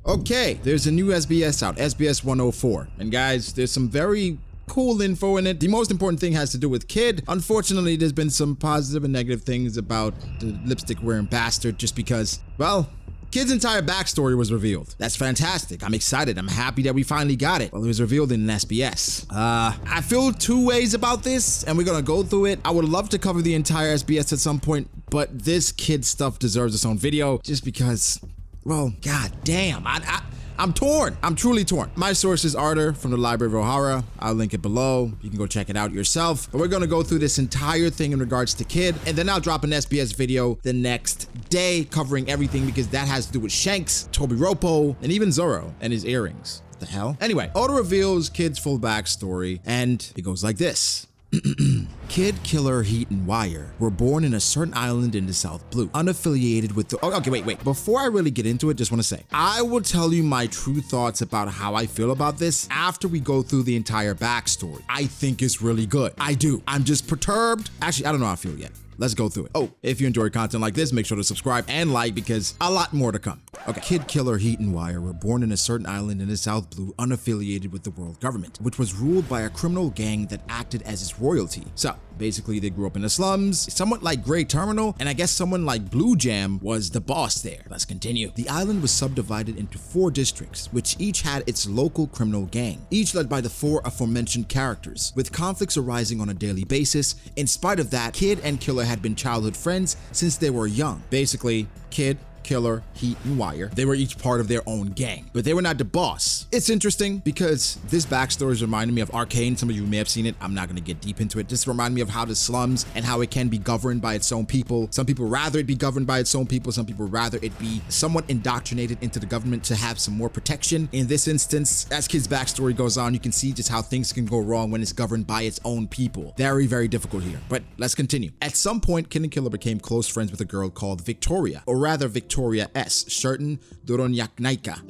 Okay, there's a new SBS out, SBS 104. And guys, there's some very cool info in it. The most important thing has to do with Kid. Unfortunately, there's been some positive and negative things about the lipstick wearing bastard just because, well, Kid's entire backstory was revealed. That's fantastic. I'm excited. I'm happy that we finally got it. Well, it was revealed in an SBS. I feel two ways about this, and we're gonna go through it. I would love to cover the entire SBS at some point, but this Kid stuff deserves its own video just because, well, god damn. I'm torn. I'm truly torn. My source is Arter from the Library of O'Hara. I'll link it below. You can go check it out yourself. But we're gonna go through this entire thing in regards to Kid, and then I'll drop an SBS video the next day covering everything because that has to do with Shanks, Toby Ropo, and even Zoro and his earrings. What the hell? Anyway, Oda reveals Kid's full backstory, and it goes like this. Kid, Killer, Heat, and Wire were born in a certain island in the South Blue, unaffiliated with the— okay, wait. Before I really get into it, just want to say, I will tell you my true thoughts about how I feel about this after we go through the entire backstory. I think it's really good. I do. I'm just perturbed. Actually, I don't know how I feel yet. Let's go through it. Oh, if you enjoy content like this, make sure to subscribe and like because a lot more to come. Okay, Kid, Killer, Heat, and Wire were born in a certain island in the South Blue, unaffiliated with the world government, which was ruled by a criminal gang that acted as its royalty. So basically, they grew up in the slums, somewhat like Grey Terminal, and I guess someone like Blue Jam was the boss there. Let's continue. The island was subdivided into 4 districts, which each had its local criminal gang, each led by the 4 aforementioned characters, with conflicts arising on a daily basis. In spite of that, Kid and Killer had been childhood friends since they were young. Basically, Kid, Killer, Heat, and Wire, they were each part of their own gang, but they were not the boss. It's interesting because this backstory is reminding me of Arcane. Some of you may have seen it. I'm not going to get deep into it. Just remind me of how the slums and how it can be governed by its own people. Some people rather it be governed by its own people. Some people rather it be somewhat indoctrinated into the government to have some more protection. In this instance, as Kid's backstory goes on, you can see just how things can go wrong when it's governed by its own people. Very, very difficult here, but let's continue. At some point, Kid and Killer became close friends with a girl called Victoria, or rather Victoria S. Sherton Duruyanaika.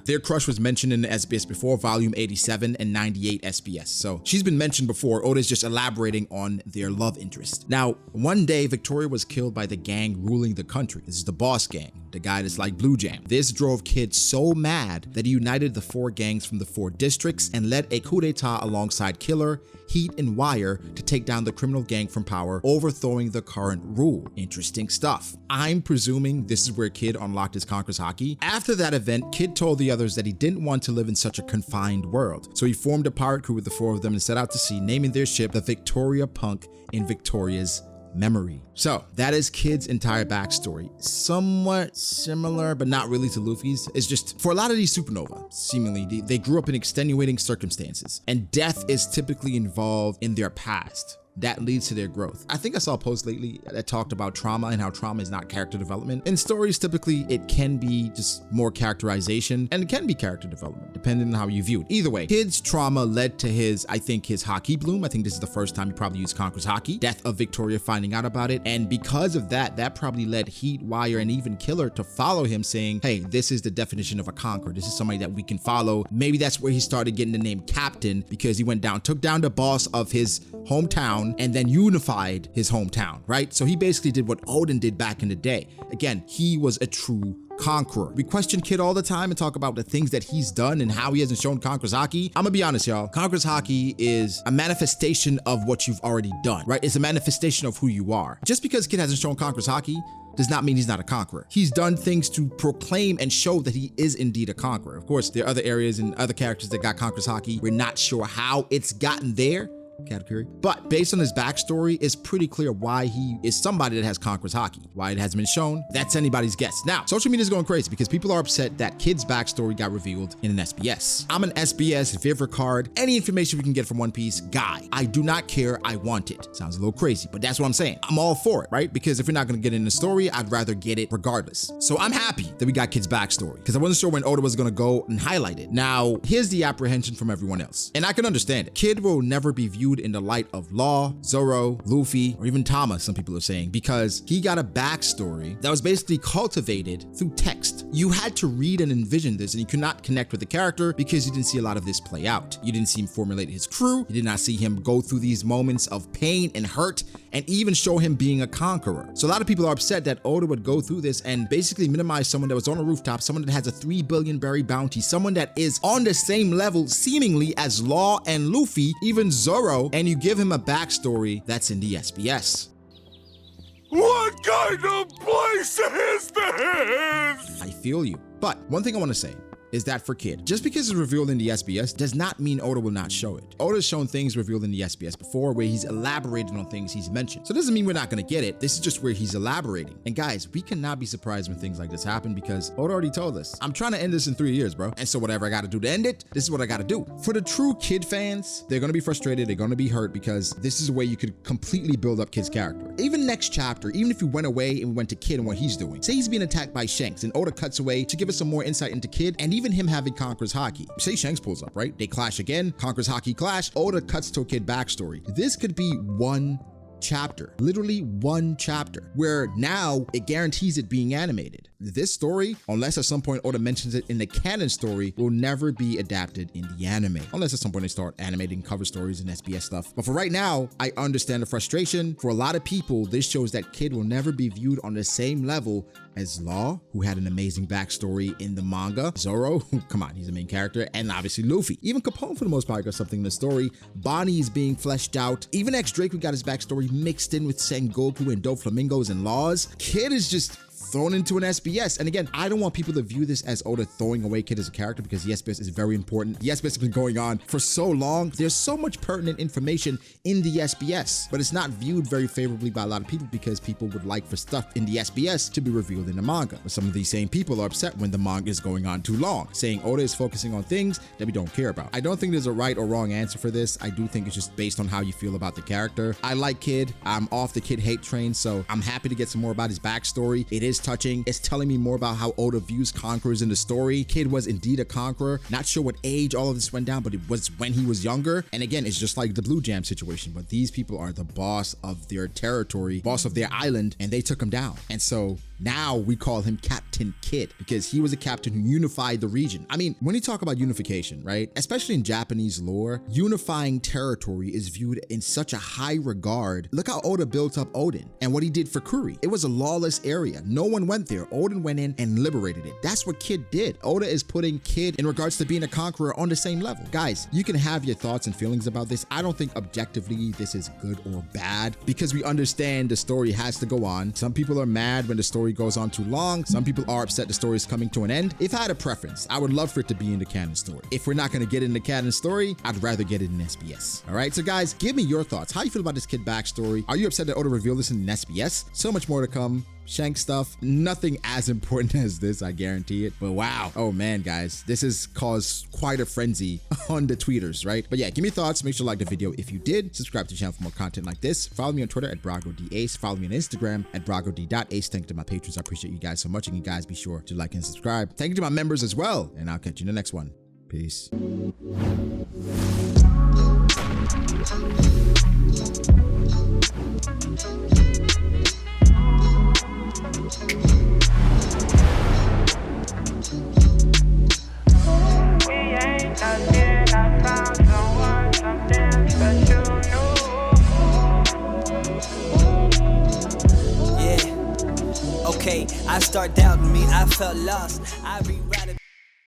Their crush was mentioned in the SBS before, volume 87 and 98 SBS. So she's been mentioned before. Oda's just elaborating on their love interest. Now, one day, Victoria was killed by the gang ruling the country. This is the boss gang, the guy that's like Blue Jam. This drove Kid so mad that he united the 4 gangs from the 4 districts and led a coup d'etat alongside Killer, Heat, and Wire to take down the criminal gang from power, overthrowing the current rule. Interesting stuff. I'm presuming this is where Kid unlocked his Conqueror's Haki. After that event, Kid told the others that he didn't want to live in such a confined world. So he formed a pirate crew with the 4 of them and set out to sea, naming their ship the Victoria Punk in Victoria's memory. So that is Kid's entire backstory. Somewhat similar, but not really to Luffy's. It's just, for a lot of these supernova, seemingly, they grew up in extenuating circumstances, and death is typically involved in their past. That leads to their growth. I think I saw a post lately that talked about trauma and how trauma is not character development. In stories, typically it can be just more characterization, and it can be character development, depending on how you view it. Either way, Kid's trauma led to his Haki bloom. I think this is the first time he probably used Conqueror's Haki. Death of Victoria finding out about it. And because of that, that probably led Heat, Wire, and even Killer to follow him, saying, hey, this is the definition of a conqueror. This is somebody that we can follow. Maybe that's where he started getting the name Captain, because he went down, took down the boss of his hometown, and then unified his hometown, right? So he basically did what Odin did back in the day. Again, he was a true conqueror. We question Kid all the time and talk about the things that he's done and how he hasn't shown Conqueror's Haki. I'm gonna be honest, y'all. Conqueror's Haki is a manifestation of what you've already done, right? It's a manifestation of who you are. Just because Kid hasn't shown Conqueror's Haki does not mean he's not a conqueror. He's done things to proclaim and show that he is indeed a conqueror. Of course, there are other areas and other characters that got Conqueror's Haki. We're not sure how it's gotten there, category, but based on his backstory, it's pretty clear why he is somebody that has Conqueror's Haki. Why it hasn't been shown, that's anybody's guess. Now, social media is going crazy because people are upset that Kid's backstory got revealed in an SBS. I'm an SBS, Viv Ricard, any information we can get from One Piece guy. I do not care, I want it. Sounds a little crazy, but that's what I'm saying. I'm all for it, right? Because if you're not going to get in the story, I'd rather get it regardless. So I'm happy that we got Kid's backstory because I wasn't sure when Oda was going to go and highlight it. Now, here's the apprehension from everyone else, and I can understand it. Kid will never be viewed in the light of Law, Zoro, Luffy, or even Tama, some people are saying, because he got a backstory that was basically cultivated through text. You had to read and envision this, and you could not connect with the character because you didn't see a lot of this play out. You didn't see him formulate his crew. You did not see him go through these moments of pain and hurt and even show him being a conqueror. So a lot of people are upset that Oda would go through this and basically minimize someone that was on a rooftop, someone that has a 3 billion berry bounty, someone that is on the same level seemingly as Law and Luffy, even Zoro, and you give him a backstory that's in the SBS. What kind of place is this? I feel you. But one thing I want to say is that for Kid, just because it's revealed in the SBS does not mean Oda will not show it. Oda's shown things revealed in the SBS before where he's elaborated on things he's mentioned. So it doesn't mean we're not gonna get it. This is just where he's elaborating. And guys, we cannot be surprised when things like this happen because Oda already told us, I'm trying to end this in 3 years, bro. And so whatever I gotta do to end it, this is what I gotta do. For the true Kid fans, they're gonna be frustrated, they're gonna be hurt because this is a way you could completely build up Kid's character. Even next chapter, even if we went away and we went to Kid and what he's doing, say he's being attacked by Shanks and Oda cuts away to give us some more insight into Kid and even him having Conqueror's Haki. Say Shanks pulls up, right? They clash again, Conqueror's Haki clash, Oda cuts to a Kid backstory. This could be one chapter, literally one chapter, where now it guarantees it being animated. This story, unless at some point Oda mentions it in the canon story, will never be adapted in the anime. Unless at some point they start animating cover stories and SBS stuff. But for right now, I understand the frustration. For a lot of people, this shows that Kid will never be viewed on the same level as Law, who had an amazing backstory in the manga, Zoro, come on, he's the main character, and obviously Luffy. Even Capone, for the most part, got something in the story. Bonnie is being fleshed out. Even X-Drake, who got his backstory mixed in with Sengoku and Doflamingos and Laws. Kid is just thrown into an SBS. And again, I don't want people to view this as Oda throwing away Kid as a character because the SBS is very important. The SBS has been going on for so long. There's so much pertinent information in the SBS, but it's not viewed very favorably by a lot of people because people would like for stuff in the SBS to be revealed in the manga. But some of these same people are upset when the manga is going on too long, saying Oda is focusing on things that we don't care about. I don't think there's a right or wrong answer for this. I do think it's just based on how you feel about the character. I like Kid. I'm off the Kid hate train, so I'm happy to get some more about his backstory. It is touching. It's telling me more about how Oda views conquerors in the story. Kid was indeed a conqueror. Not sure what age all of this went down, but it was when he was younger. And again, it's just like the Blue Jam situation, but these people are the boss of their territory, boss of their island, and they took him down. And so now we call him Captain Kid because he was a captain who unified the region. I mean, when you talk about unification, right, especially in Japanese lore, unifying territory is viewed in such a high regard. Look how Oda built up Odin and what he did for Kuri. It was a lawless area. No one went there. Odin went in and liberated it. That's what Kid did. Oda is putting Kid in regards to being a conqueror on the same level. Guys, you can have your thoughts and feelings about this. I don't think objectively this is good or bad because we understand the story has to go on. Some people are mad when the story goes on too long. Some people are upset the story is coming to an end. If I had a preference, I would love for it to be in the canon story. If we're not going to get in the canon story, I'd rather get it in SBS. All right, so guys, give me your thoughts. How you feel about this Kid backstory? Are you upset that Oda revealed this in an SBS? So much more to come. Shank stuff, nothing as important as this, I guarantee it. But wow, oh man, guys, this has caused quite a frenzy on the tweeters, right? But yeah, give me thoughts. Make sure to like the video if you did. Subscribe to the channel for more content like this. Follow me on Twitter at BragoDAce. Follow me on Instagram at BragoD.ace. Thank you to my patrons. I appreciate you guys so much. And you guys be sure to like and subscribe. Thank you to my members as well. And I'll catch you in the next one. Peace. I start doubting me, I felt lost. I rewrite it.